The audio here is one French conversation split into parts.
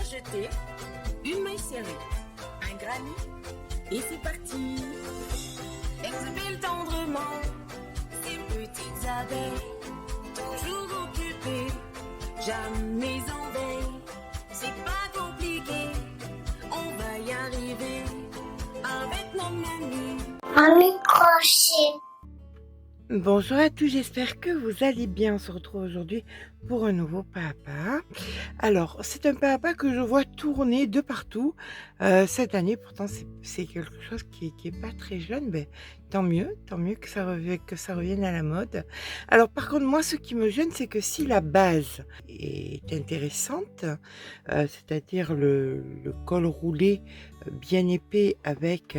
jeter une maille serrée, un granit, et c'est parti. Exhale tendrement ces petites abeilles, toujours occupées, jamais en veille. C'est pas compliqué, on va y arriver avec nos menus. Un microchip. Bonjour à tous, j'espère que vous allez bien. On se retrouve aujourd'hui pour un nouveau papa. Alors, c'est un papa que je vois tourner de partout cette année. Pourtant, c'est quelque chose qui est pas très jeune. Mais tant mieux que ça revienne à la mode. Alors, par contre, moi, ce qui me gêne, c'est que si la base est intéressante, c'est-à-dire le col roulé bien épais avec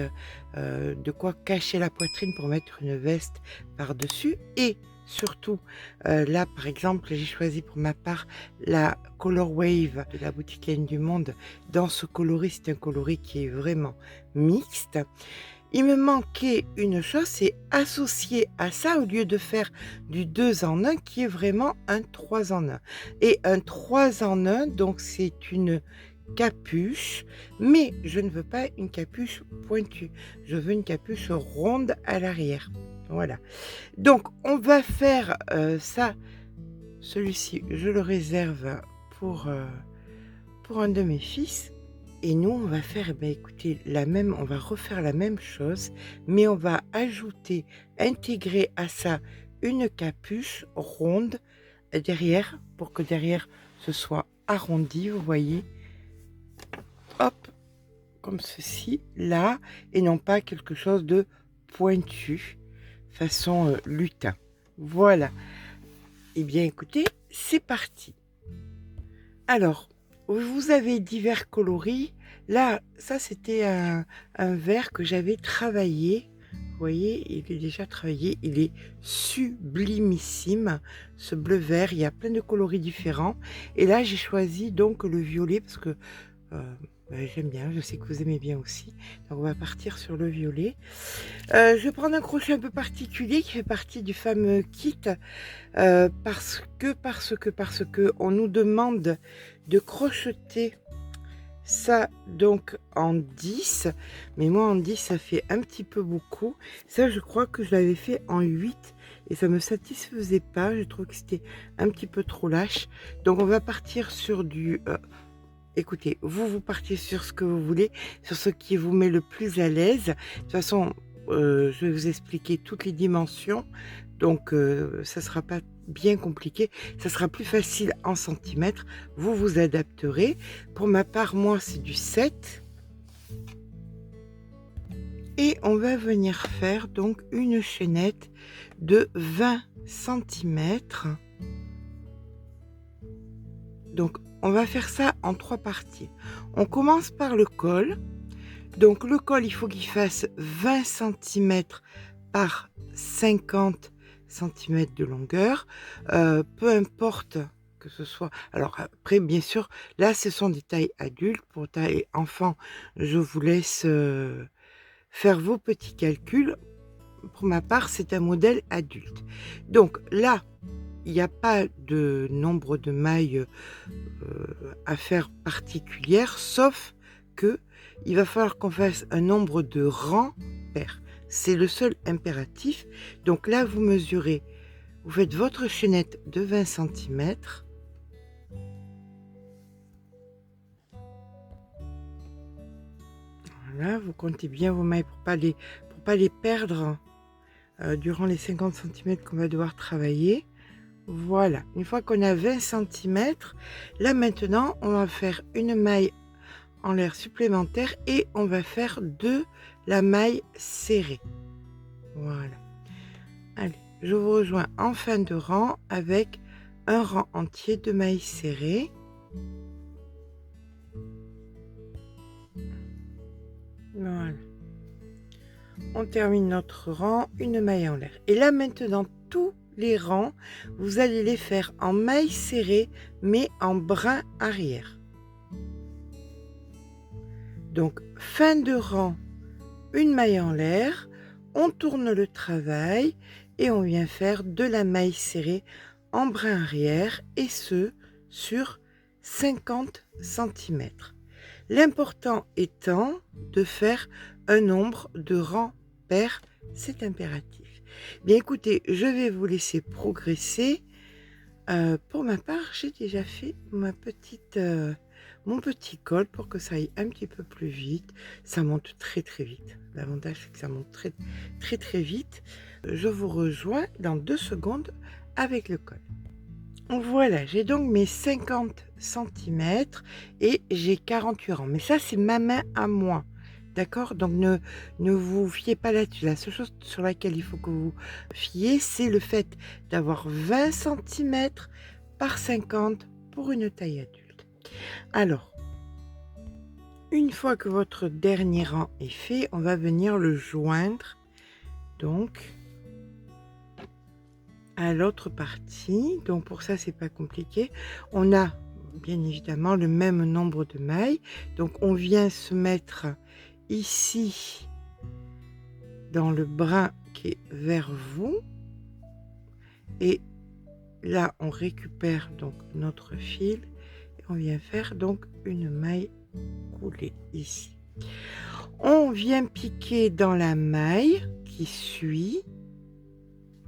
de quoi cacher la poitrine pour mettre une veste par-dessus, et surtout là par exemple j'ai choisi pour ma part la Color Wave de la boutique Laine du Monde. Dans ce coloris, c'est un coloris qui est vraiment mixte. Il me manquait une chose, c'est associer à ça, au lieu de faire du 2 en 1, qui est vraiment un 3 en 1. Et un 3 en 1, donc c'est une capuche, mais je ne veux pas une capuche pointue, je veux une capuche ronde à l'arrière. Voilà, donc on va faire ça. Celui-ci je le réserve pour un de mes fils, et nous on va faire, écoutez, on va refaire la même chose, mais on va intégrer à ça une capuche ronde derrière, pour que derrière ce soit arrondi, vous voyez. Hop, comme ceci, là, et non pas quelque chose de pointu, façon lutin. Voilà. Eh bien, écoutez, c'est parti. Alors, vous avez divers coloris. Là, ça, c'était un vert que j'avais travaillé. Vous voyez, il est déjà travaillé. Il est sublimissime, ce bleu vert. Il y a plein de coloris différents. Et là, j'ai choisi donc le violet parce que j'aime bien, je sais que vous aimez bien aussi. Donc on va partir sur le violet. Je vais prendre un crochet un peu particulier qui fait partie du fameux kit parce que on nous demande de crocheter ça donc en 10, mais moi en 10 ça fait un petit peu beaucoup. Ça, je crois que je l'avais fait en 8 et ça me satisfaisait pas, je trouve que c'était un petit peu trop lâche. Donc on va partir sur du écoutez, vous partiez sur ce que vous voulez, sur ce qui vous met le plus à l'aise. De toute façon, je vais vous expliquer toutes les dimensions, donc ça sera pas bien compliqué, ça sera plus facile en centimètres. Vous vous adapterez. Pour ma part, moi, c'est du 7. Et on va venir faire donc une chaînette de 20 centimètres. Donc, on va faire ça en 3 parties. On commence par le col. Donc, le col, il faut qu'il fasse 20 cm par 50 cm de longueur. Peu importe que ce soit... Alors, après, bien sûr, là, ce sont des tailles adultes. Pour taille enfant, je vous laisse faire vos petits calculs. Pour ma part, c'est un modèle adulte. Donc, là, il n'y a pas de nombre de mailles à faire particulière, sauf que il va falloir qu'on fasse un nombre de rangs pairs. C'est le seul impératif. Donc là, vous mesurez, vous faites votre chaînette de 20 cm. Voilà, vous comptez bien vos mailles pour pas les perdre durant les 50 cm qu'on va devoir travailler. Voilà, une fois qu'on a 20 cm, là maintenant, on va faire une maille en l'air supplémentaire et on va faire de la maille serrée. Voilà. Allez, je vous rejoins en fin de rang avec un rang entier de mailles serrées. Voilà. On termine notre rang, une maille en l'air. Et là maintenant, tous les rangs, vous allez les faire en maille serrée, mais en brin arrière. Donc, fin de rang, une maille en l'air, on tourne le travail et on vient faire de la maille serrée en brin arrière, et ce, sur 50 centimètres. L'important étant de faire un nombre de rangs pairs, c'est impératif. Bien écoutez, je vais vous laisser progresser. Pour ma part, j'ai déjà fait mon petit col pour que ça aille un petit peu plus vite. Ça monte très très vite. L'avantage, c'est que ça monte très très très vite. Je vous rejoins dans 2 secondes avec le col. Voilà, j'ai donc mes 50 centimètres et j'ai 48 rangs. Mais ça, c'est ma main à moi. D'accord? Donc ne vous fiez pas là-dessus. La seule chose sur laquelle il faut que vous fiez, c'est le fait d'avoir 20 centimètres par 50 pour une taille adulte. Alors, une fois que votre dernier rang est fait, on va venir le joindre donc à l'autre partie. Donc pour ça, c'est pas compliqué. On a bien évidemment le même nombre de mailles. Donc on vient se mettre ici dans le brin qui est vers vous et là on récupère donc notre fil et on vient faire donc une maille coulée ici. On vient piquer dans la maille qui suit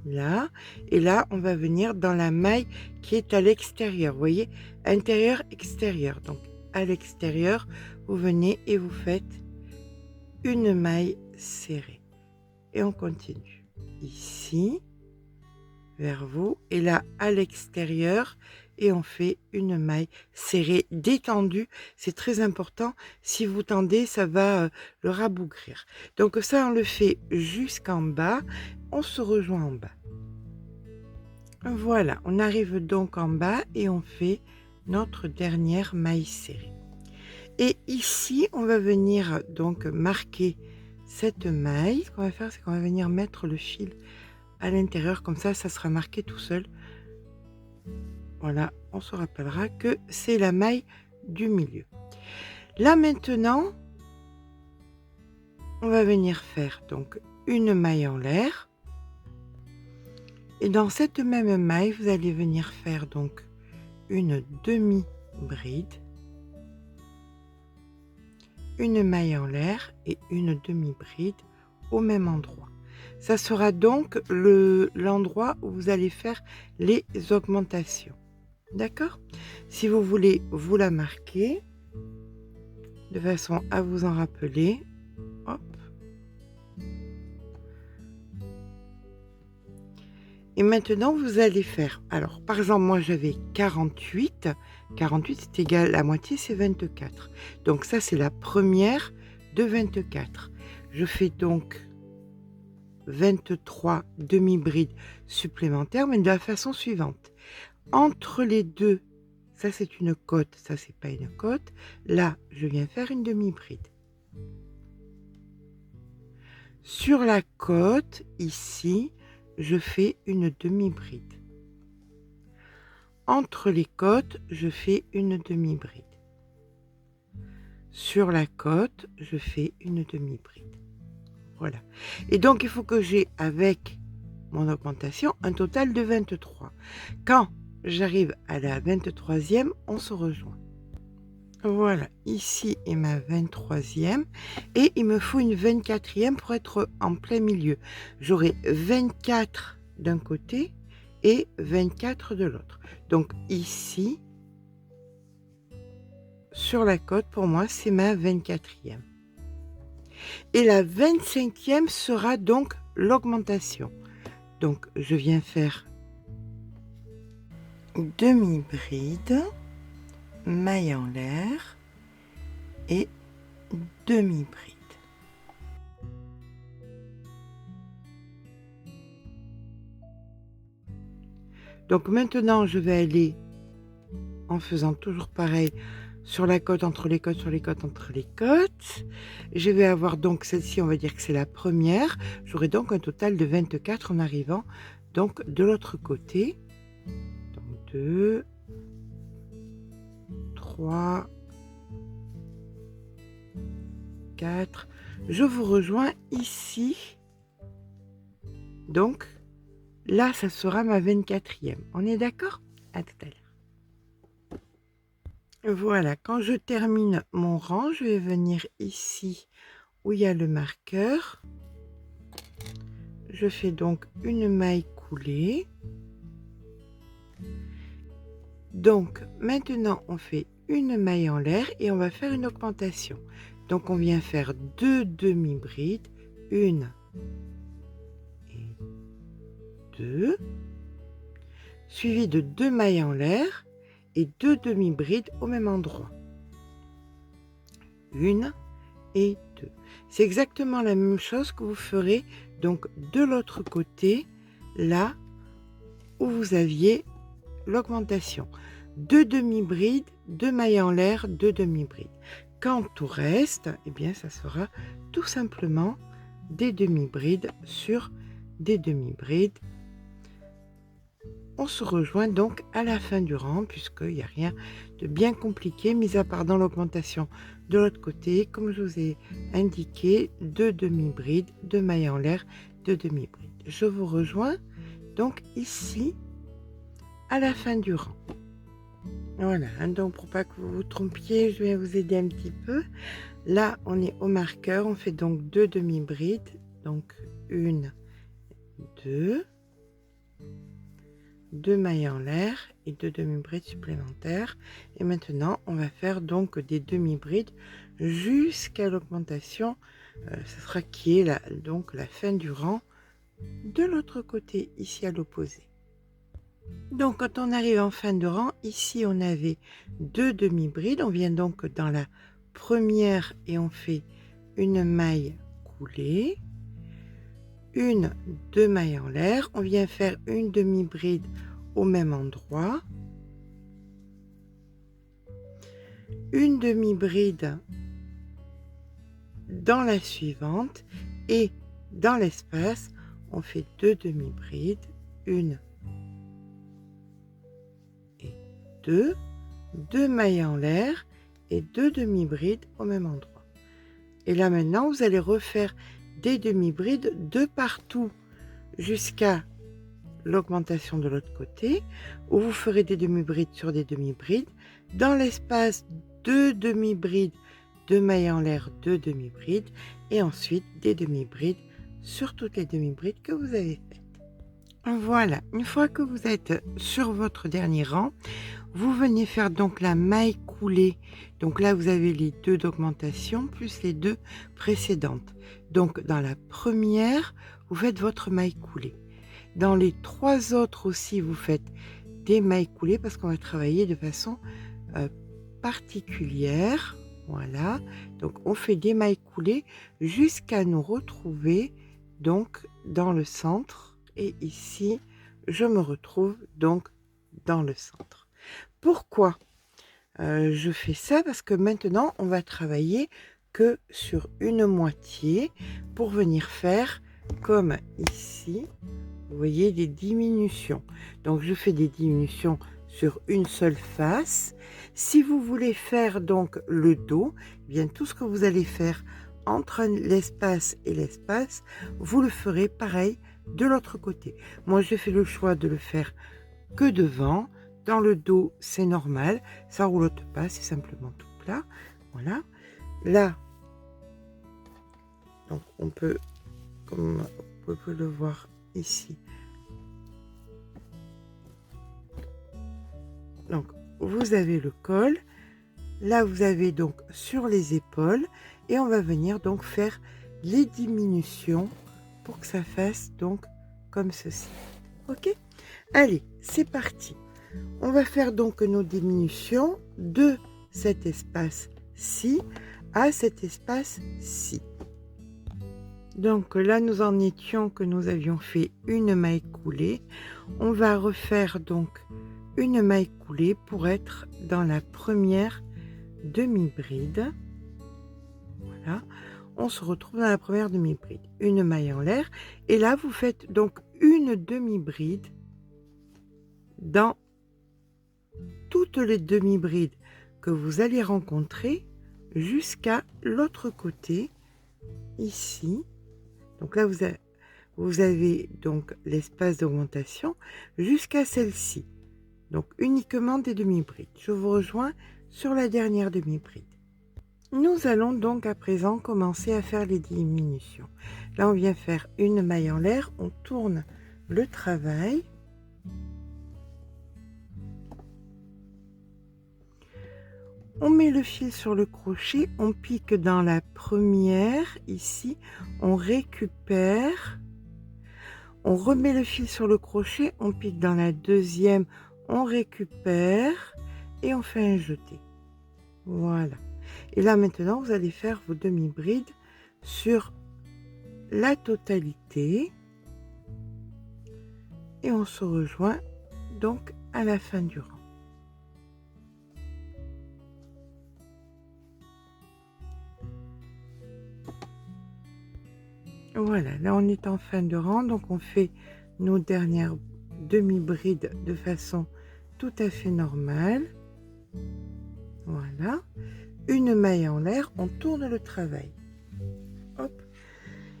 là et là on va venir dans la maille qui est à l'extérieur, vous voyez, intérieur extérieur. Donc à l'extérieur vous venez et vous faites une maille serrée et on continue ici vers vous et là à l'extérieur et on fait une maille serrée détendue. C'est très important, si vous tendez ça va le rabougrir. Donc ça on le fait jusqu'en bas, on se rejoint en bas. Voilà, on arrive donc en bas et on fait notre dernière maille serrée. Et ici, on va venir donc marquer cette maille. Ce qu'on va faire, c'est qu'on va venir mettre le fil à l'intérieur. Comme ça sera marqué tout seul. Voilà, on se rappellera que c'est la maille du milieu. Là maintenant, on va venir faire donc une maille en l'air. Et dans cette même maille, vous allez venir faire donc une demi-bride, une maille en l'air et une demi-bride au même endroit. Ça sera donc l'endroit où vous allez faire les augmentations. D'accord? Si vous voulez vous la marquer, de façon à vous en rappeler. Hop. Et maintenant, vous allez faire, alors par exemple, moi j'avais 48, 48 c'est égal, la moitié c'est 24. Donc ça c'est la première de 24. Je fais donc 23 demi-brides supplémentaires, mais de la façon suivante. Entre les deux, ça c'est une côte, ça c'est pas une côte, là je viens faire une demi-bride. Sur la côte, ici, je fais une demi-bride. Entre les côtes, je fais une demi-bride. Sur la côte, je fais une demi-bride. Voilà. Et donc, il faut que j'ai, avec mon augmentation, un total de 23. Quand j'arrive à la 23e, on se rejoint. Voilà, ici est ma 23e et il me faut une 24e pour être en plein milieu. J'aurai 24 d'un côté et 24 de l'autre. Donc ici, sur la côte, pour moi, c'est ma 24e. Et la 25e sera donc l'augmentation. Donc je viens faire demi-bride, maille en l'air et demi-bride. Donc maintenant je vais aller en faisant toujours pareil sur la côte, entre les côtes, sur les côtes, entre les côtes. Je vais avoir donc celle-ci, on va dire que c'est la première. J'aurai donc un total de 24 en arrivant donc de l'autre côté. Donc 2, 3, 4. Je vous rejoins ici. Donc, là, ça sera ma 24e. On est d'accord? À tout à l'heure. Voilà, quand je termine mon rang, je vais venir ici où il y a le marqueur. Je fais donc une maille coulée. Donc maintenant on fait une maille en l'air et on va faire une augmentation. Donc on vient faire 2 demi-brides, 1 et 2, suivi de 2 mailles en l'air et 2 demi-brides au même endroit. 1 et 2. C'est exactement la même chose que vous ferez donc de l'autre côté, là où vous aviez l'augmentation. 2 demi-brides, 2 mailles en l'air, 2 demi-brides. Quand tout reste, eh bien ça sera tout simplement des demi-brides sur des demi-brides. On se rejoint donc à la fin du rang puisqu'il n'y a rien de bien compliqué, mis à part dans l'augmentation de l'autre côté, comme je vous ai indiqué, 2 demi-brides, 2 mailles en l'air, 2 demi-brides. Je vous rejoins donc ici à la fin du rang. Voilà, hein, donc pour pas que vous vous trompiez, je vais vous aider un petit peu. Là, on est au marqueur, on fait donc 2 demi-brides, donc 1, 2, 2 mailles en l'air et 2 demi-brides supplémentaires. Et maintenant, on va faire donc des demi-brides jusqu'à l'augmentation. Ce sera qui est donc la fin du rang de l'autre côté, ici à l'opposé. Donc quand on arrive en fin de rang, ici on avait 2 demi-brides. On vient donc dans la première et on fait une maille coulée, 2 mailles en l'air. On vient faire une demi-bride au même endroit, une demi-bride dans la suivante et dans l'espace, on fait 2 demi-brides, 1 et 2, 2 mailles en l'air et 2 demi-brides au même endroit. Et là maintenant, vous allez refaire des demi-brides de partout jusqu'à l'augmentation de l'autre côté, où vous ferez des demi-brides sur des demi-brides. Dans l'espace, 2 demi-brides, 2 mailles en l'air, 2 demi-brides, et ensuite des demi-brides sur toutes les demi-brides que vous avez faites. Voilà, une fois que vous êtes sur votre dernier rang, vous venez faire donc la maille coulée. Donc là, vous avez les 2 d'augmentation plus les 2 précédentes. Donc dans la première, vous faites votre maille coulée. Dans les 3 autres aussi, vous faites des mailles coulées parce qu'on va travailler de façon particulière. Voilà, donc on fait des mailles coulées jusqu'à nous retrouver donc dans le centre. Et ici, je me retrouve donc dans le centre. Pourquoi je fais ça? Parce que maintenant, on va travailler que sur une moitié pour venir faire comme ici. Vous voyez des diminutions. Donc je fais des diminutions sur une seule face. Si vous voulez faire donc le dos, eh bien tout ce que vous allez faire entre l'espace et l'espace, vous le ferez pareil de l'autre côté. Moi j'ai fait le choix de le faire que devant. Dans le dos c'est normal, ça roulotte pas, c'est simplement tout plat. Voilà. Là, donc on peut, comme vous pouvez le voir ici. Donc, vous avez le col. Là, vous avez donc sur les épaules. Et on va venir donc faire les diminutions pour que ça fasse donc comme ceci. Ok? Allez, c'est parti. On va faire donc nos diminutions de cet espace-ci à cet espace-ci. Donc là, nous en étions que nous avions fait une maille coulée. On va refaire donc une maille coulée pour être dans la première demi-bride. Voilà, on se retrouve dans la première demi-bride. Une maille en l'air. Et là, vous faites donc une demi-bride dans toutes les demi-brides que vous allez rencontrer jusqu'à l'autre côté, ici. Donc là, vous avez donc l'espace d'augmentation jusqu'à celle-ci. Donc uniquement des demi-brides. Je vous rejoins sur la dernière demi-bride. Nous allons donc à présent commencer à faire les diminutions. Là, on vient faire une maille en l'air, on tourne le travail. On met le fil sur le crochet, on pique dans la première, ici, on récupère, on remet le fil sur le crochet, on pique dans la deuxième, on récupère et on fait un jeté. Voilà. Et là maintenant, vous allez faire vos demi-brides sur la totalité et on se rejoint donc à la fin du rang. Voilà, là on est en fin de rang, donc on fait nos dernières demi-brides de façon tout à fait normale. Voilà, une maille en l'air, on tourne le travail. Hop.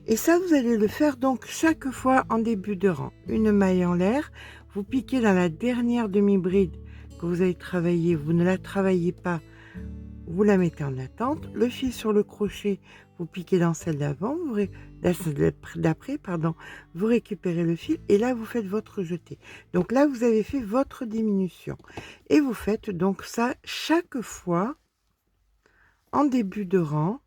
Et ça, vous allez le faire donc chaque fois en début de rang. Une maille en l'air, vous piquez dans la dernière demi-bride que vous avez travaillé, vous ne la travaillez pas, vous la mettez en attente, le fil sur le crochet, vous piquez dans celle d'avant, d'après, pardon, vous récupérez le fil et là vous faites votre jeté. Donc là vous avez fait votre diminution et vous faites donc ça chaque fois en début de rang.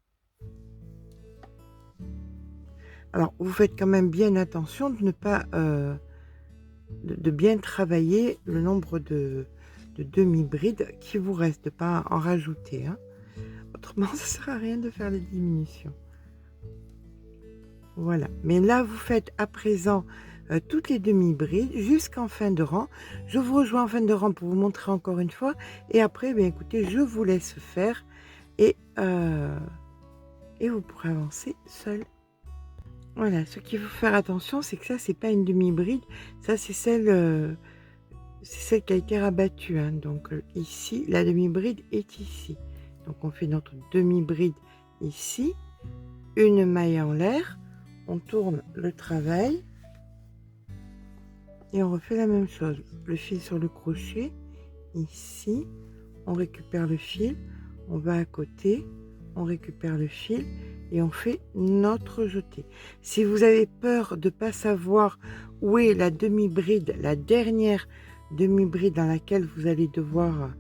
Alors vous faites quand même bien attention de ne pas de bien travailler le nombre de demi-brides qui vous reste, de pas en rajouter, hein. Autrement ça sert à rien de faire les diminutions. Voilà, mais là vous faites à présent toutes les demi-brides jusqu'en fin de rang. Je vous rejoins en fin de rang pour vous montrer encore une fois et après bien écoutez, je vous laisse faire et vous pourrez avancer seul. Voilà, ce qu'il faut faire attention, c'est que ça c'est pas une demi-bride, ça c'est celle qui a été rabattue, hein. Donc ici la demi-bride est ici, donc on fait notre demi-bride ici, une maille en l'air, on tourne le travail et on refait la même chose. Le fil sur le crochet ici, on récupère le fil, on va à côté, on récupère le fil et on fait notre jeté. Si vous avez peur de ne pas savoir où est la demi-bride, la dernière demi-bride dans laquelle vous allez devoir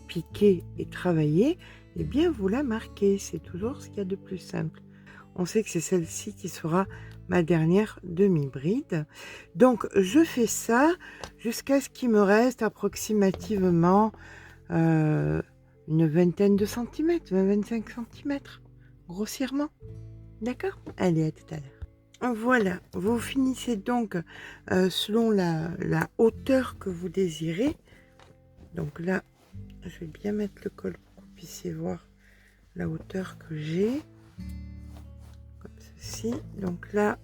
piquer et travailler, eh bien vous la marquez, c'est toujours ce qu'il y a de plus simple. On sait que c'est celle-ci qui sera ma dernière demi-bride. Donc je fais ça jusqu'à ce qu'il me reste approximativement une vingtaine de centimètres, 20-25 centimètres, grossièrement. D'accord? Allez, à tout à l'heure. Voilà, vous finissez donc selon la hauteur que vous désirez. Donc là, je vais bien mettre le col pour que vous puissiez voir la hauteur que j'ai. Comme ceci. Donc là,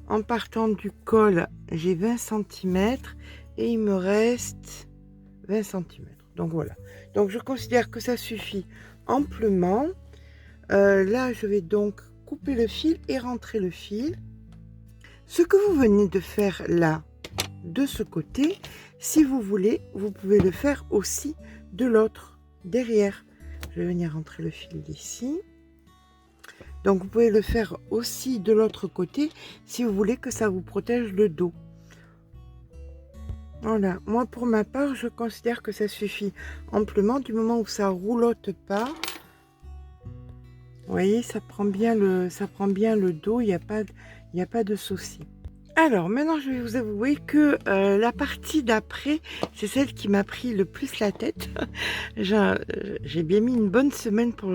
en partant du col, j'ai 20 cm et il me reste 20 cm. Donc voilà. Donc je considère que ça suffit amplement. Là, je vais donc couper le fil et rentrer le fil. Ce que vous venez de faire là, de ce côté, si vous voulez, vous pouvez le faire aussi de l'autre, derrière. Je vais venir rentrer le fil d'ici. Donc vous pouvez le faire aussi de l'autre côté si vous voulez que ça vous protège le dos. Voilà, moi pour ma part, je considère que ça suffit amplement du moment où ça roulotte pas. Vous voyez, ça prend bien le dos, il n'y a pas de souci. Alors maintenant je vais vous avouer que la partie d'après, c'est celle qui m'a pris le plus la tête. J'ai bien mis une bonne semaine pour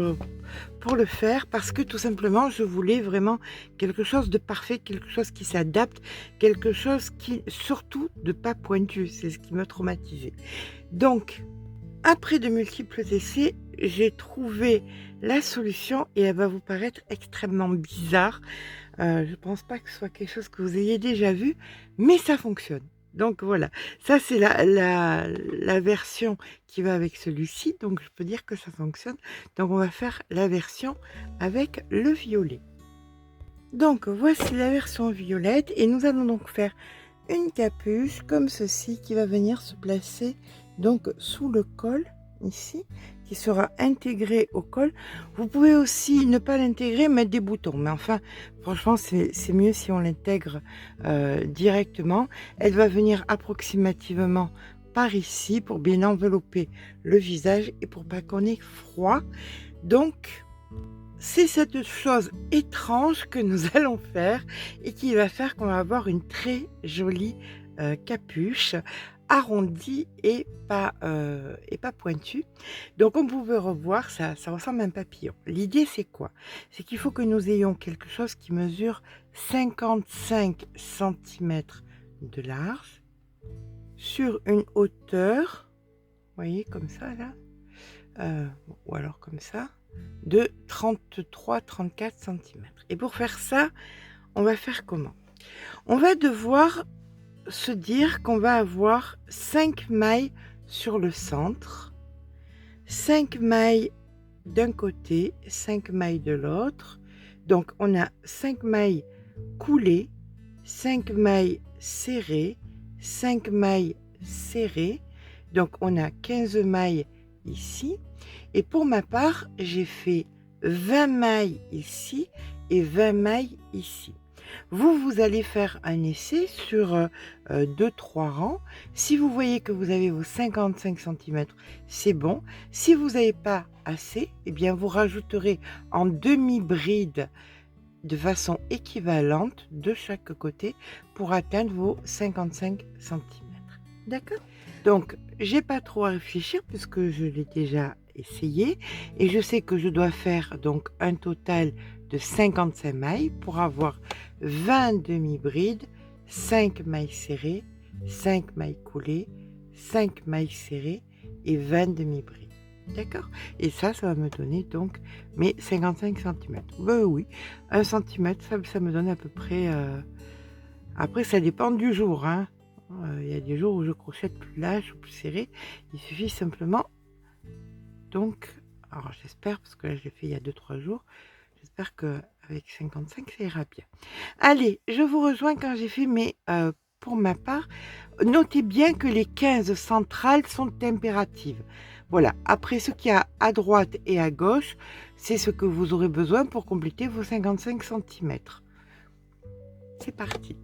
le faire parce que tout simplement je voulais vraiment quelque chose de parfait, quelque chose qui s'adapte, quelque chose qui surtout de pas pointu, c'est ce qui m'a traumatisé. Donc après de multiples essais, j'ai trouvé la solution et elle va vous paraître extrêmement bizarre. Je pense pas que ce soit quelque chose que vous ayez déjà vu, mais ça fonctionne. Donc voilà, ça c'est la version qui va avec celui-ci, donc je peux dire que ça fonctionne. Donc on va faire la version avec le violet. Donc voici la version violette et nous allons donc faire une capuche comme ceci qui va venir se placer donc sous le col ici, qui sera intégrée au col. Vous pouvez aussi ne pas l'intégrer, mettre des boutons, mais enfin, franchement, c'est mieux si on l'intègre directement. Elle va venir approximativement par ici pour bien envelopper le visage et pour pas qu'on ait froid. Donc, c'est cette chose étrange que nous allons faire et qui va faire qu'on va avoir une très jolie capuche arrondie et pas pointue. Donc on pouvait revoir, ça ressemble à un papillon. L'idée c'est quoi? C'est qu'il faut que nous ayons quelque chose qui mesure 55 centimètres de large sur une hauteur, vous voyez comme ça là, ou alors comme ça, de 33-34 centimètres. Et pour faire ça, on va faire comment? On va devoir se dire qu'on va avoir 5 mailles sur le centre, 5 mailles d'un côté, 5 mailles de l'autre. Donc on a 5 mailles coulées, 5 mailles serrées, 5 mailles serrées. Donc on a 15 mailles ici. Et pour ma part, j'ai fait 20 mailles ici et 20 mailles ici. Vous allez faire un essai sur 2-3 rangs. Si vous voyez que vous avez vos 55 centimètres, c'est bon. Si vous n'avez pas assez, eh bien vous rajouterez en demi-bride de façon équivalente de chaque côté pour atteindre vos 55 centimètres. D'accord? Donc, j'ai pas trop à réfléchir puisque je l'ai déjà essayé et je sais que je dois faire donc un total de 55 mailles pour avoir 20 demi-brides, 5 mailles serrées, 5 mailles coulées, 5 mailles serrées et 20 demi-brides. D'accord? Et ça va me donner donc mes 55 centimètres. Ben oui, 1 centimètre, ça me donne à peu près... Après, ça dépend du jour, hein. Il y a des jours où je crochette plus large ou plus serré. Il suffit simplement... Donc, alors j'espère, parce que là je l'ai fait il y a 2-3 jours, j'espère qu'avec 55 ça ira bien. Allez, je vous rejoins quand j'ai fait mes... pour ma part, notez bien que les 15 centrales sont impératives. Voilà, après ce qu'il y a à droite et à gauche, c'est ce que vous aurez besoin pour compléter vos 55 centimètres. C'est parti.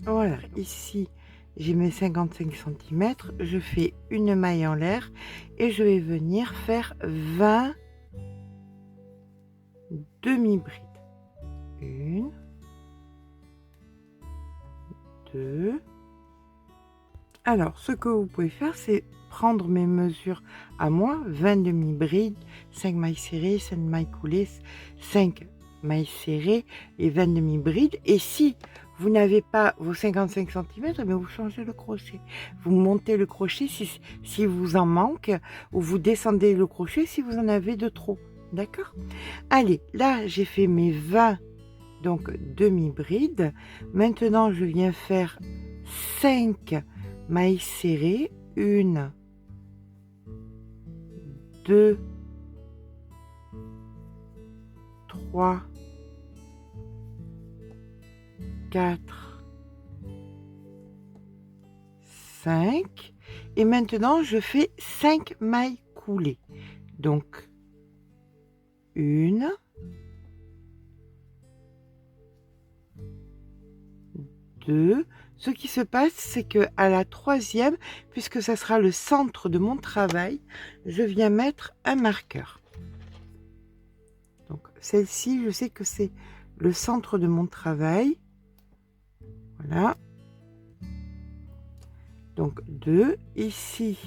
Voilà, ici, j'ai mes 55 centimètres, je fais une maille en l'air et je vais venir faire 20 demi-brides. 1, 2. Alors, ce que vous pouvez faire, c'est prendre mes mesures à moi, 20 demi-brides, 5 mailles serrées, 5 mailles coulées, 5 mailles serrées et 20 demi-brides. Et si vous n'avez pas vos 55 cm, mais vous changez le crochet. Vous montez le crochet si vous en manque, ou vous descendez le crochet si vous en avez de trop. D'accord? Allez, là, j'ai fait mes 20 donc demi-brides. Maintenant, je viens faire 5 mailles serrées. 1, 2, 3, 4, 5. Et maintenant, je fais 5 mailles coulées. Donc, 1, 2. Ce qui se passe, c'est que à la troisième, puisque ça sera le centre de mon travail, je viens mettre un marqueur. Donc, celle-ci, je sais que c'est le centre de mon travail. Voilà. Donc 2, ici,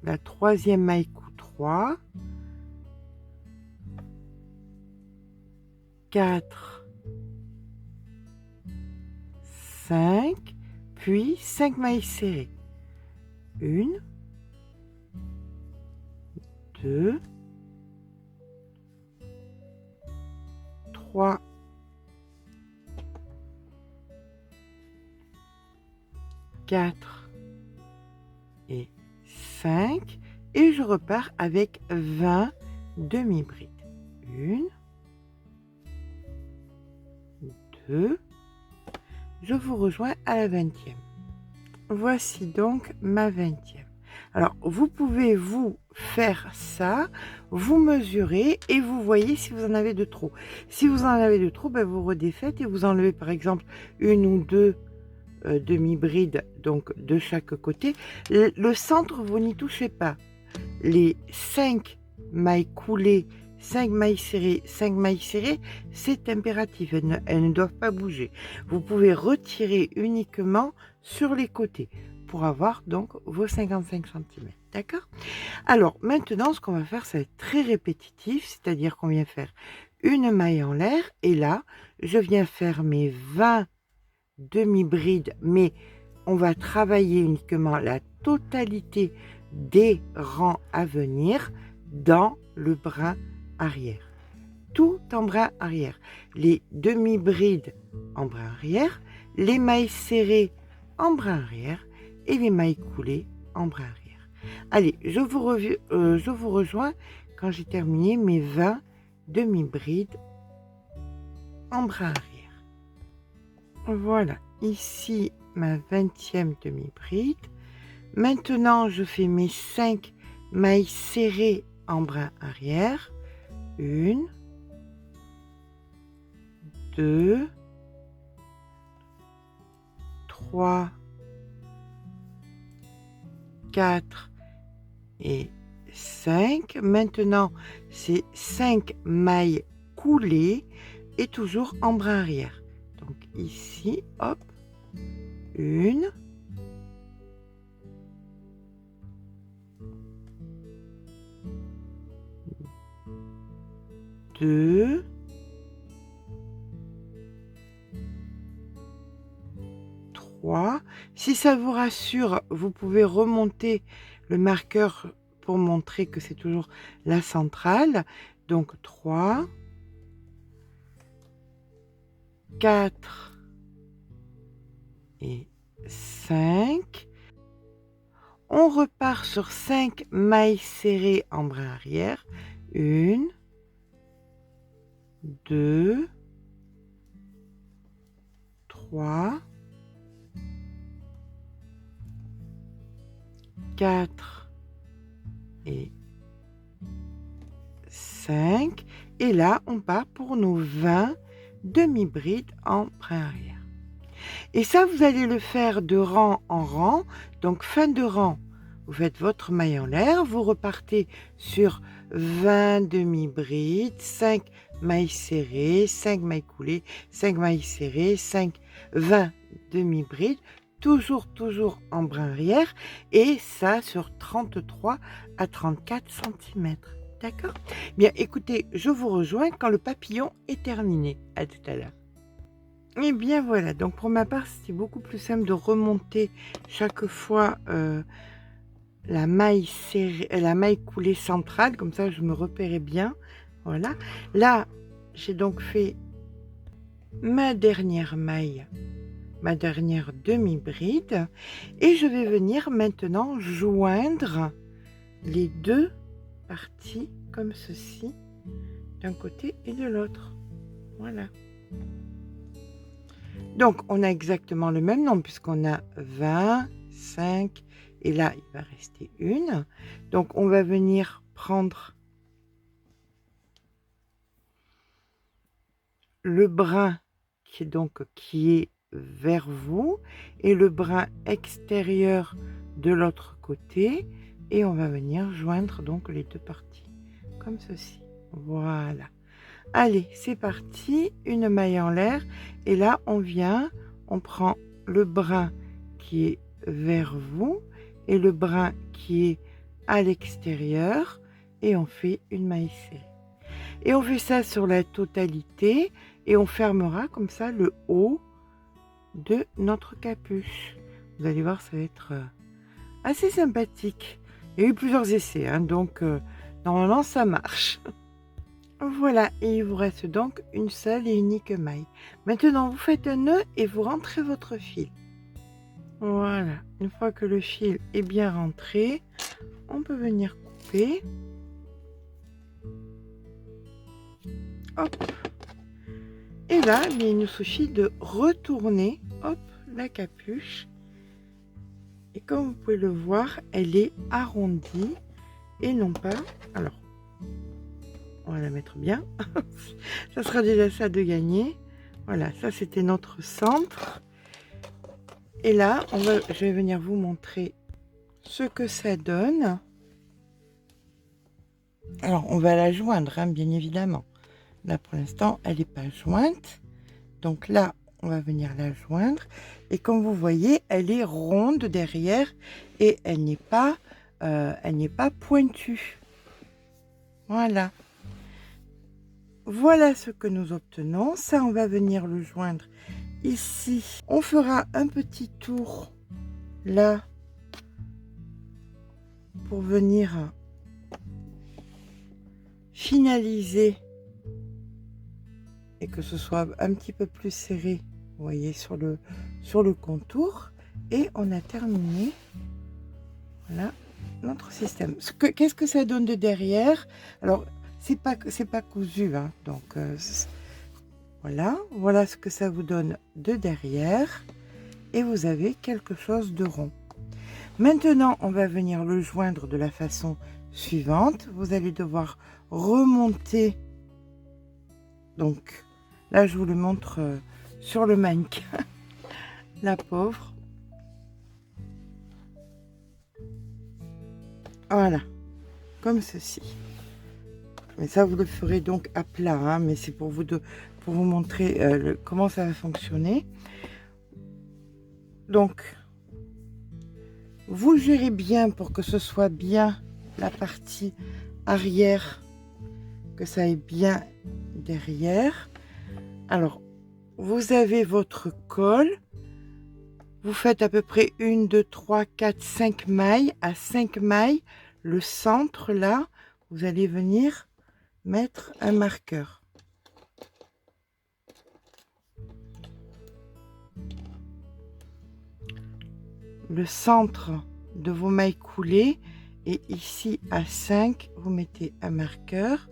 la troisième maille coup 3, 4, 5, puis 5 mailles serrées. 1, 2, 3, 4 et 5, et je repars avec 20 demi-brides. 1, 2, je vous rejoins à la 20e. Voici donc ma 20e. Alors, vous pouvez vous faire ça, vous mesurez et vous voyez si vous en avez de trop. Si vous en avez de trop, ben, vous redéfaites et vous enlevez par exemple une ou deux demi-brides, donc de chaque côté. Le centre, vous n'y touchez pas. Les 5 mailles coulées, 5 mailles serrées, c'est impératif, elles ne doivent pas bouger. Vous pouvez retirer uniquement sur les côtés pour avoir donc vos 55 centimètres. D'accord? Alors maintenant, ce qu'on va faire, ça va être très répétitif, c'est-à-dire qu'on vient faire une maille en l'air et là, je viens faire mes 20 demi-brides, mais on va travailler uniquement la totalité des rangs à venir dans le brin arrière. Tout en brin arrière. Les demi-brides en brin arrière, les mailles serrées en brin arrière et les mailles coulées en brin arrière. Allez, je vous rejoins quand j'ai terminé mes 20 demi-brides en brin arrière. Voilà, ici ma 20e demi-bride. Maintenant, je fais mes 5 mailles serrées en brin arrière. 1, 2, 3, 4 et 5. Maintenant, c'est 5 mailles coulées et toujours en brin arrière. Donc ici, hop, 1, 2, 3. Si ça vous rassure, vous pouvez remonter le marqueur pour montrer que c'est toujours la centrale. Donc 3, 4 et 5. On repart sur 5 mailles serrées en brin arrière. 1, 2, 3, 4 et 5. Et là, on part pour nos 20 demi-brides en brin arrière. Et ça, vous allez le faire de rang en rang. Donc, fin de rang, vous faites votre maille en l'air. Vous repartez sur 20 demi-brides, 5 mailles serrées, 5 mailles coulées, 5 mailles serrées, 20 demi-brides. Toujours en brin arrière. Et ça sur 33 à 34 cm. D'accord? Bien, écoutez, je vous rejoins quand le papillon est terminé. À tout à l'heure. Et bien voilà, donc pour ma part, c'était beaucoup plus simple de remonter chaque fois la maille serrée, la maille coulée centrale, comme ça je me repérais bien. Voilà. Là, j'ai donc fait ma dernière maille, ma dernière demi-bride, et je vais venir maintenant joindre les deux parties comme ceci, d'un côté et de l'autre. Voilà. Donc, on a exactement le même nombre puisqu'on a 20, 5 et là, il va rester une. Donc, on va venir prendre le brin qui est vers vous et le brin extérieur de l'autre côté et on va venir joindre donc les deux parties comme ceci. Voilà. Allez, c'est parti, une maille en l'air et là on prend le brin qui est vers vous et le brin qui est à l'extérieur et on fait une maille serrée. Et on fait ça sur la totalité et on fermera comme ça le haut de notre capuche. Vous allez voir, ça va être assez sympathique. Il y a eu plusieurs essais, hein, donc normalement ça marche. Voilà, et il vous reste donc une seule et unique maille. Maintenant, vous faites un nœud et vous rentrez votre fil. Voilà, une fois que le fil est bien rentré, on peut venir couper. Hop. Et là, il nous suffit de retourner, hop, la capuche. Et comme vous pouvez le voir, elle est arrondie et non pas... Alors, on va la mettre bien. Ça sera déjà ça de gagner. Voilà, ça c'était notre centre. Et là, je vais venir vous montrer ce que ça donne. Alors, on va la joindre, hein, bien évidemment. Là, pour l'instant, elle n'est pas jointe. Donc là, on va venir la joindre. Et comme vous voyez, elle est ronde derrière et elle n'est pas pointue. Voilà. Voilà ce que nous obtenons. Ça, on va venir le joindre ici. On fera un petit tour là pour venir finaliser et que ce soit un petit peu plus serré, vous voyez, sur le contour. Et on a terminé, voilà, notre système. Qu'est-ce que ça donne de derrière? Alors, c'est pas cousu, hein, donc voilà ce que ça vous donne de derrière. Et vous avez quelque chose de rond. Maintenant, on va venir le joindre de la façon suivante. Vous allez devoir remonter. Donc, là, je vous le montre sur le mannequin. La pauvre. Voilà. Comme ceci. Mais ça, vous le ferez donc à plat. Hein, mais c'est pour vous montrer comment ça va fonctionner. Donc, vous gérez bien pour que ce soit bien la partie arrière, que ça aille bien derrière. Alors, vous avez votre col. Vous faites à peu près 1, 2, 3, 4, 5 mailles. À 5 mailles, le centre là, vous allez venir mettre un marqueur. Le centre de vos mailles coulées, et ici à 5, vous mettez un marqueur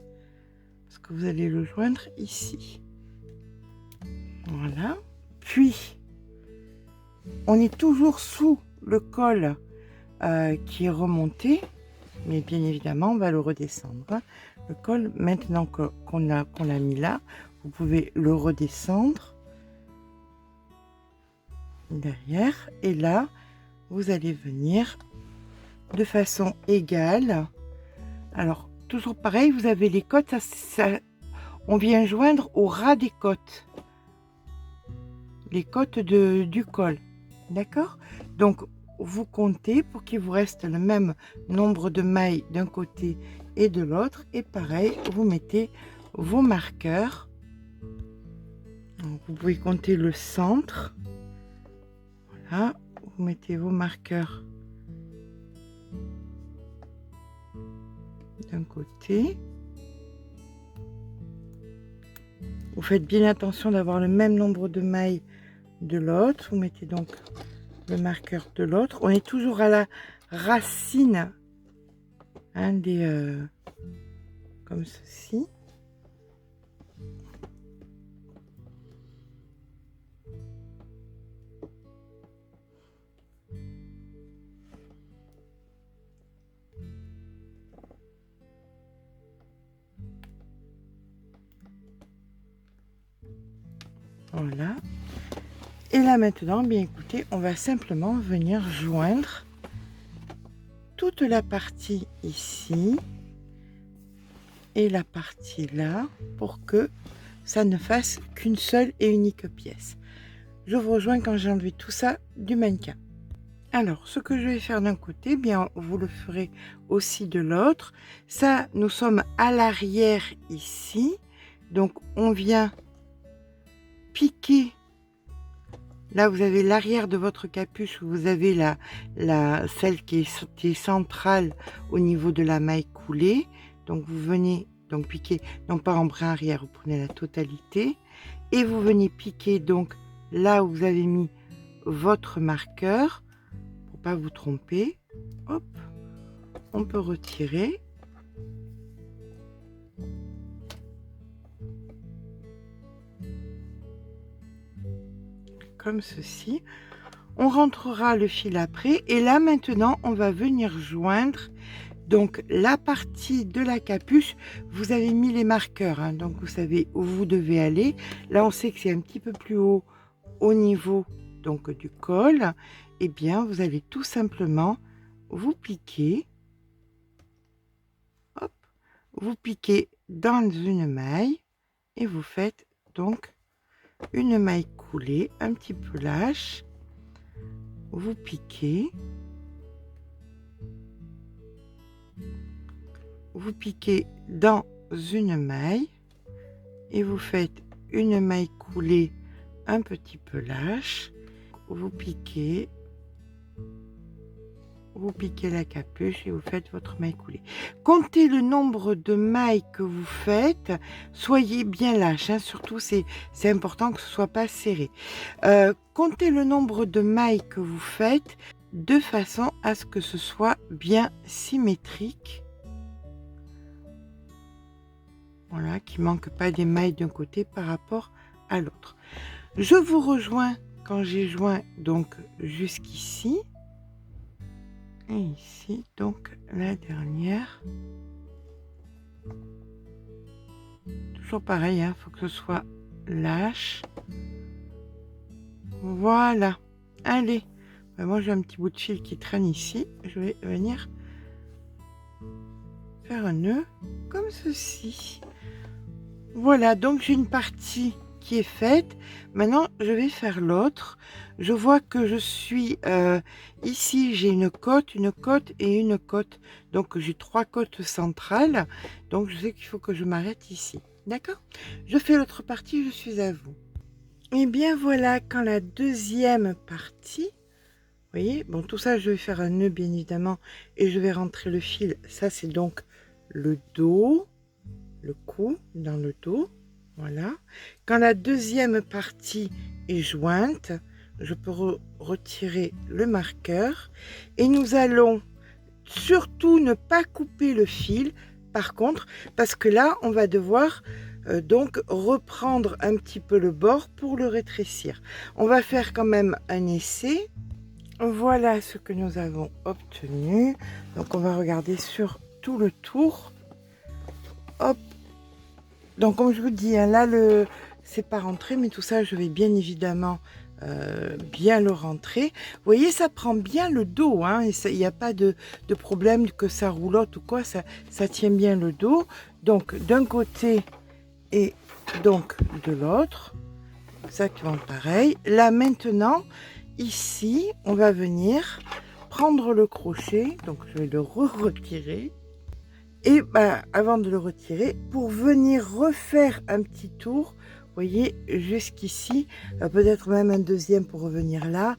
parce que vous allez le joindre ici. Voilà. Puis, on est toujours sous le col qui est remonté, mais bien évidemment, on va le redescendre. Hein. Le col, maintenant qu'on l'a mis là, vous pouvez le redescendre derrière, et là, vous allez venir de façon égale. Alors, toujours pareil, vous avez les côtes, on vient joindre au ras des côtes. Les côtes du col. D'accord? Donc, vous comptez pour qu'il vous reste le même nombre de mailles d'un côté et de l'autre. Et pareil, vous mettez vos marqueurs. Donc, vous pouvez compter le centre. Voilà. Vous mettez vos marqueurs d'un côté. Vous faites bien attention d'avoir le même nombre de mailles de l'autre. Vous mettez donc le marqueur de l'autre. On est toujours à la racine, hein, comme ceci. Voilà. Et là maintenant, bien écoutez, on va simplement venir joindre toute la partie ici et la partie là pour que ça ne fasse qu'une seule et unique pièce. Je vous rejoins quand j'ai enlevé tout ça du mannequin. Alors, ce que je vais faire d'un côté, bien vous le ferez aussi de l'autre. Ça, nous sommes à l'arrière ici. Donc, on vient piquer. Là, vous avez l'arrière de votre capuche, vous avez celle qui est centrale au niveau de la maille coulée. Donc, vous venez donc piquer, non pas en brin arrière, vous prenez la totalité. Et vous venez piquer donc là où vous avez mis votre marqueur, pour pas vous tromper. Hop, on peut retirer. Comme ceci. On rentrera le fil après et là maintenant on va venir joindre donc la partie de la capuche. Vous avez mis les marqueurs, hein, donc vous savez où vous devez aller. Là on sait que c'est un petit peu plus haut au niveau donc du col. Et bien vous allez tout simplement vous piquer, hop, vous piquez dans une maille et vous faites donc une maille coulée un petit peu lâche, vous piquez, dans une maille et vous faites une maille coulée un petit peu lâche, vous piquez la capuche et vous faites votre maille coulée. Comptez le nombre de mailles que vous faites, soyez bien lâche, hein, surtout c'est important que ce soit pas serré. Comptez le nombre de mailles que vous faites de façon à ce que ce soit bien symétrique. Voilà, qu'il ne manque pas des mailles d'un côté par rapport à l'autre. Je vous rejoins quand j'ai joint donc jusqu'ici. Et ici, donc la dernière. Toujours pareil, hein, faut que ce soit lâche. Voilà. Allez. Moi, j'ai un petit bout de fil qui traîne ici. Je vais venir faire un nœud comme ceci. Voilà, donc j'ai une partie qui est faite. Maintenant, je vais faire l'autre. Je vois que je suis ici, j'ai une côte et une côte. Donc, j'ai 3 côtes centrales. Donc, je sais qu'il faut que je m'arrête ici. D'accord? Je fais l'autre partie, je suis à vous. Et bien, voilà, quand la deuxième partie, vous voyez, bon, tout ça, je vais faire un nœud, bien évidemment, et je vais rentrer le fil. Ça, c'est donc le dos, le cou dans le dos. Voilà. Quand la deuxième partie est jointe, je peux retirer le marqueur et nous allons surtout ne pas couper le fil par contre, parce que là on va devoir donc reprendre un petit peu le bord pour le rétrécir. On va faire quand même un essai. Voilà ce que nous avons obtenu. Donc on va regarder sur tout le tour. Hop. Donc comme je vous dis, hein, là c'est pas rentré, mais tout ça je vais bien évidemment bien le rentrer. Vous voyez, ça prend bien le dos, hein, et il n'y a pas de problème que ça roulotte ou quoi, ça tient bien le dos. Donc d'un côté et donc de l'autre, exactement pareil. Là maintenant, ici, on va venir prendre le crochet, donc je vais le retirer. Et bah, avant de le retirer, pour venir refaire un petit tour, vous voyez, jusqu'ici, peut-être même un deuxième pour revenir là,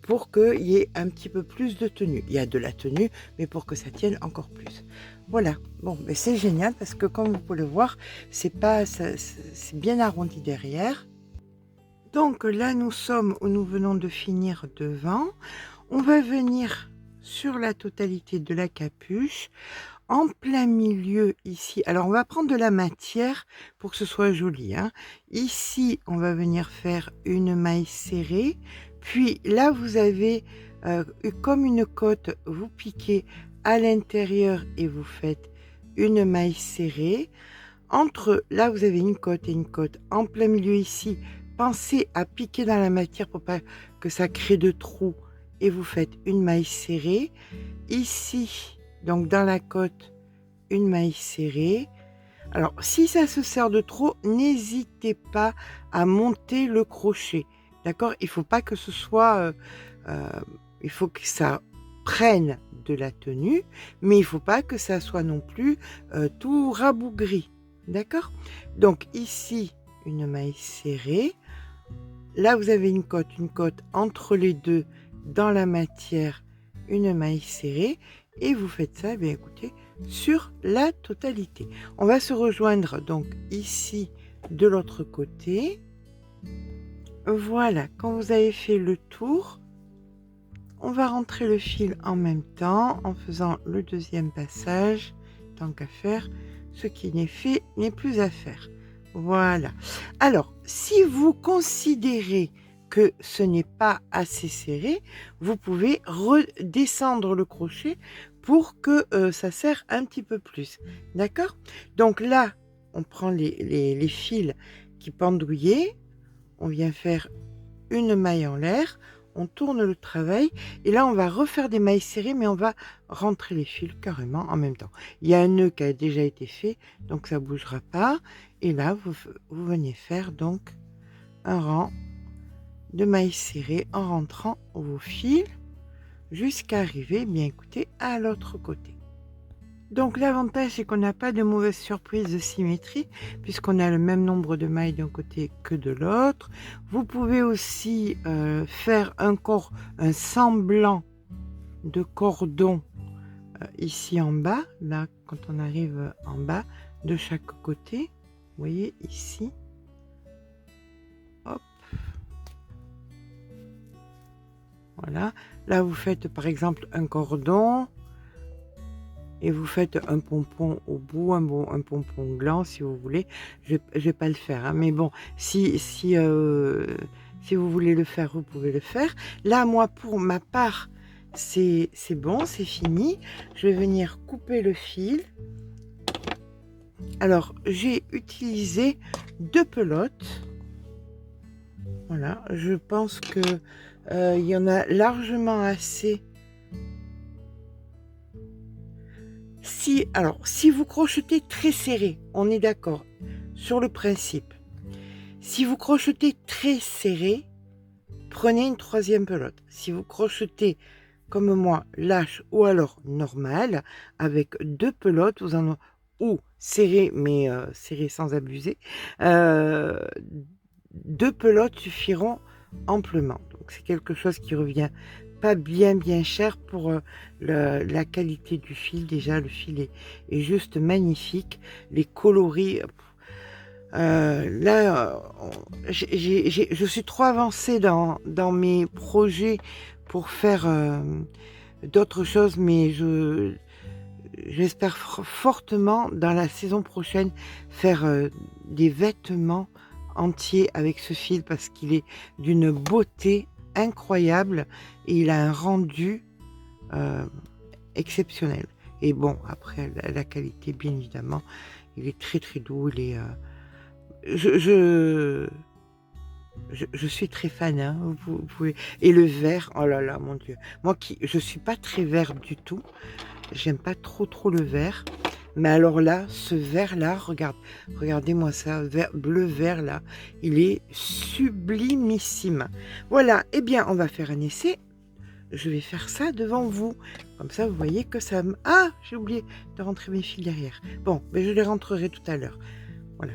pour qu'il y ait un petit peu plus de tenue. Il y a de la tenue, mais pour que ça tienne encore plus. Voilà, bon, mais c'est génial parce que comme vous pouvez le voir, c'est bien arrondi derrière. Donc là, nous sommes où nous venons de finir devant. On va venir sur la totalité de la capuche. En plein milieu ici, alors on va prendre de la matière pour que ce soit joli, hein. Ici on va venir faire une maille serrée, puis là vous avez comme une côte, vous piquez à l'intérieur et vous faites une maille serrée. Entre là vous avez une côte et une côte. En plein milieu ici, pensez à piquer dans la matière pour pas que ça crée de trous et vous faites une maille serrée. Ici donc dans la côte, une maille serrée. Alors si ça se serre de trop, n'hésitez pas à monter le crochet. D'accord? Il faut pas que ce soit... il faut que ça prenne de la tenue, mais il faut pas que ça soit non plus tout rabougri. D'accord? Donc ici, une maille serrée. Là, vous avez une côte entre les deux dans la matière, une maille serrée. Et vous faites ça, eh bien écoutez, sur la totalité. On va se rejoindre donc ici de l'autre côté. Voilà, quand vous avez fait le tour, on va rentrer le fil en même temps en faisant le deuxième passage. Tant qu'à faire, ce qui n'est fait n'est plus à faire. Voilà. Alors, si vous considérez que ce n'est pas assez serré, vous pouvez redescendre le crochet pour que ça serre un petit peu plus. D'accord? Donc là, on prend les fils qui pendouillaient, on vient faire une maille en l'air, on tourne le travail et là on va refaire des mailles serrées mais on va rentrer les fils carrément en même temps. Il y a un nœud qui a déjà été fait donc ça ne bougera pas et là vous venez faire donc un rang de mailles serrées en rentrant vos fils jusqu'à arriver, bien écoutez, à l'autre côté. Donc l'avantage c'est qu'on n'a pas de mauvaise surprise de symétrie puisqu'on a le même nombre de mailles d'un côté que de l'autre. Vous pouvez aussi faire un semblant de cordon ici en bas, là quand on arrive en bas de chaque côté. Vous voyez ici. Hop. Voilà. Là vous faites par exemple un cordon. Et vous faites un pompon au bout, un pompon gland si vous voulez. Je vais pas le faire, hein, mais bon, si vous voulez le faire, vous pouvez le faire. Là, moi, pour ma part, c'est bon, c'est fini. Je vais venir couper le fil. Alors, j'ai utilisé 2 pelotes. Voilà, je pense que il y en a largement assez. Si vous crochetez très serré, on est d'accord sur le principe. Si vous crochetez très serré, prenez une 3e pelote. Si vous crochetez comme moi, lâche ou alors normal, avec 2 pelotes, vous en avez, ou serré, mais serré sans abuser, 2 pelotes suffiront amplement. Donc c'est quelque chose qui revient pas bien cher pour la qualité du fil. Déjà le fil est juste magnifique, les coloris là je suis trop avancée dans mes projets pour faire d'autres choses, mais j'espère fortement dans la saison prochaine faire des vêtements entiers avec ce fil parce qu'il est d'une beauté incroyable et il a un rendu exceptionnel. Et bon, après la qualité, bien évidemment, il est très doux. Il est je suis très fan, hein, vous pouvez. Et le vert, oh là là, mon Dieu, moi je suis pas très vert du tout, j'aime pas trop le vert. Mais alors là, ce vert-là, regardez-moi ça, bleu vert là, il est sublimissime. Voilà, eh bien, on va faire un essai. Je vais faire ça devant vous. Comme ça, vous voyez que ça me... Ah, j'ai oublié de rentrer mes fils derrière. Bon, mais je les rentrerai tout à l'heure. Voilà,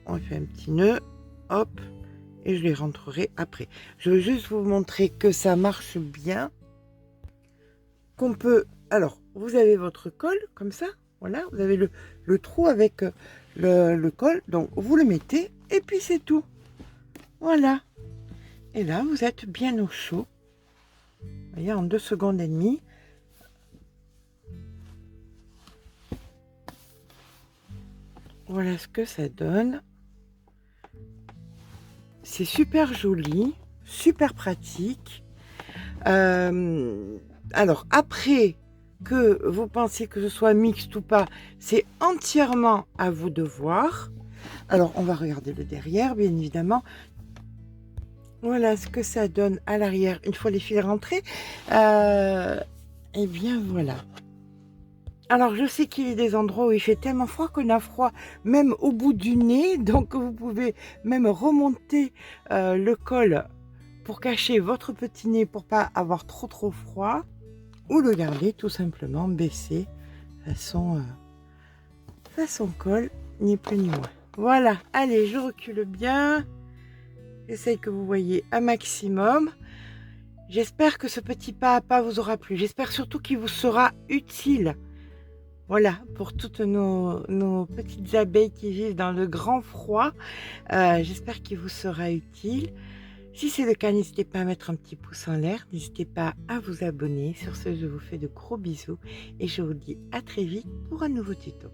on fait un petit nœud, hop, et je les rentrerai après. Je veux juste vous montrer que ça marche bien. Qu'on peut... Alors, vous avez votre col, comme ça. Voilà, vous avez le trou avec le col, donc vous le mettez et puis c'est tout. Voilà. Et là, vous êtes bien au chaud. Vous voyez, en 2 secondes et demie. Voilà ce que ça donne. C'est super joli, super pratique. Alors, après... que vous pensiez que ce soit mixte ou pas, c'est entièrement à vous de voir. Alors, on va regarder le derrière, bien évidemment. Voilà ce que ça donne à l'arrière, une fois les fils rentrés. Et bien, voilà. Alors, je sais qu'il y a des endroits où il fait tellement froid qu'on a froid même au bout du nez. Donc, vous pouvez même remonter le col pour cacher votre petit nez pour pas avoir trop froid. Ou le garder tout simplement baissé façon col, ni plus ni moins. Voilà, allez, je recule bien. J'essaye que vous voyez un maximum. J'espère que ce petit pas à pas vous aura plu. J'espère surtout qu'il vous sera utile. Voilà, pour toutes nos petites abeilles qui vivent dans le grand froid. J'espère qu'il vous sera utile. Si c'est le cas, n'hésitez pas à mettre un petit pouce en l'air, n'hésitez pas à vous abonner. Sur ce, je vous fais de gros bisous et je vous dis à très vite pour un nouveau tuto.